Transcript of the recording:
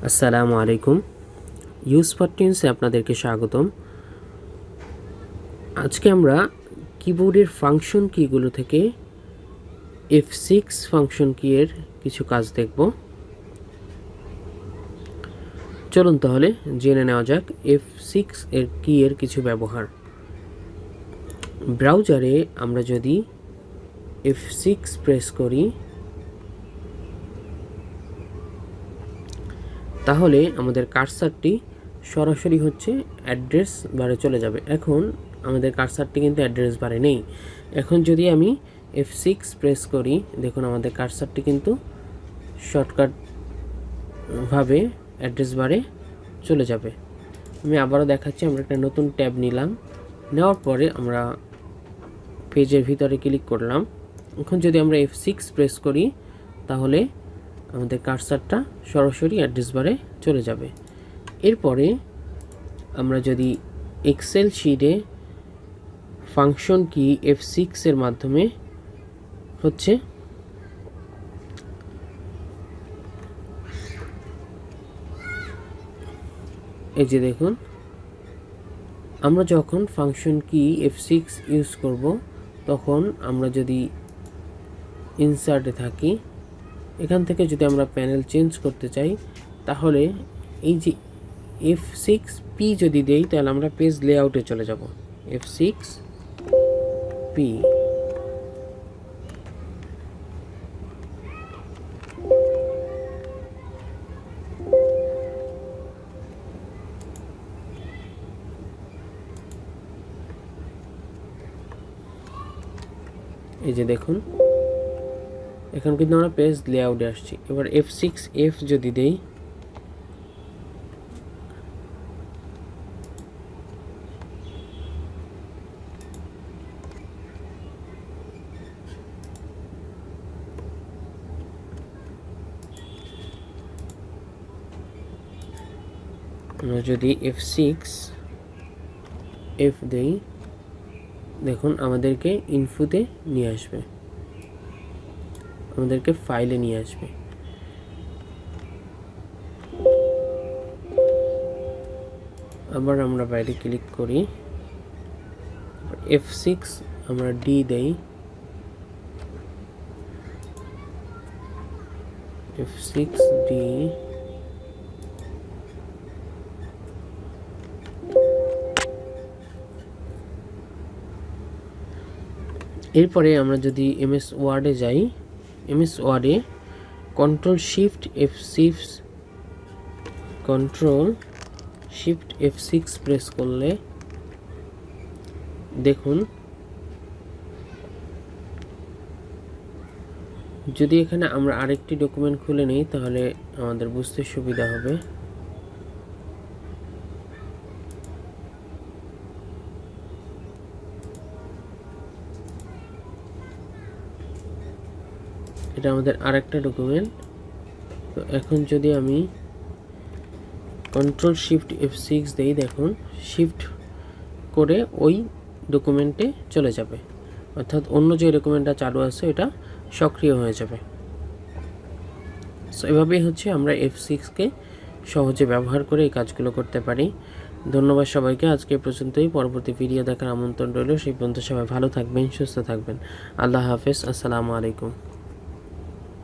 আসসালামু আলাইকুম। Use for টিউনসে আপনাদেরকে স্বাগতম। আজকে আমরা কিবোর্ডের ফাংশন কিগুলো থেকে F6 ফাংশন কিয়ের কিছু কাজ দেখব। চলুন তাহলে জেনে নেওয়া যাক F6 এর কিয়ের কিছু ব্যবহার। ব্রাউজারে আমরা যদি F6 প্রেস করি তাহলে আমাদের কার্সারটি সরাসরি হচ্ছে অ্যাড্রেস বারে চলে যাবে। এখন আমাদের কার্সারটি কিন্তু অ্যাড্রেস বারে নেই। এখন যদি আমি F6 প্রেস করি, দেখুন আমাদের কার্সারটি কিন্তু শর্টকাটভাবে অ্যাড্রেস বারে চলে যাবে। আমি আবারও দেখাচ্ছি। আমরা একটা নতুন ট্যাব নিলাম, নেওয়ার পরে আমরা পেজের ভিতরে ক্লিক করলাম। এখন যদি আমরা F6 প্রেস করি তাহলে আমাদের কার্সারটা সরাসরি অ্যাড্রেস বারে চলে যাবে। এরপরে আমরা যদি এক্সেল শিটে ফাংশন কি F6 এর মাধ্যমে হচ্ছে এই যে দেখুন, আমরা যখন ফাংশন কি F6 ইউজ করব তখন আমরা যদি ইনসার্টে থাকি, এখান থেকে যদি আমরা প্যানেল চেঞ্জ করতে চাই তাহলে এই যে F6P যদি দেই তাহলে আমরা পেজ লেআউটে চলে যাব। F6P এই যে দেখুন, এখন কিন্তু আমরা পেজ লেআউটে আসছি। এবার F6F যদি দেই আমরা যদি F6F দেই, দেখুন আমাদেরকে ইনফোতে নিয়ে আসবে, আমাদেরকে ফাইলে নিয়ে আসবে। আবার আমরা বাইরে ক্লিক করি, F6 আমরা D দেই, F6D এরপরে আমরা যদি MS ওয়ার্ডে যাই, MS ওয়ার্ডে কন্ট্রোল শিফট F6 প্রেস করলে দেখুন, যদি এখানে আমরা আরেকটি ডকুমেন্ট খুলে নিই তাহলে আমাদের বুঝতে সুবিধা হবে। এটা আমাদের আরেকটা ডকুমেন্ট। তো এখন যদি আমি কন্ট্রোল শিফট F6 দেই, দেখুন শিফট করে ওই ডকুমেন্টে চলে যাবে, অর্থাৎ অন্য যে ডকুমেন্টটা চালু আছে এটা সক্রিয় হয়ে যাবে। সো এভাবেই হচ্ছে আমরা F6কে সহজে ব্যবহার করে এই কাজগুলো করতে পারি। ধন্যবাদ সবাইকে। আজকে পর্যন্তই। পরবর্তী ভিডিও দেখার আমন্ত্রণ রইল। সেই পর্যন্ত সবাই ভালো থাকবেন, সুস্থ থাকবেন। আল্লাহ হাফেজ। আসসালামু আলাইকুম।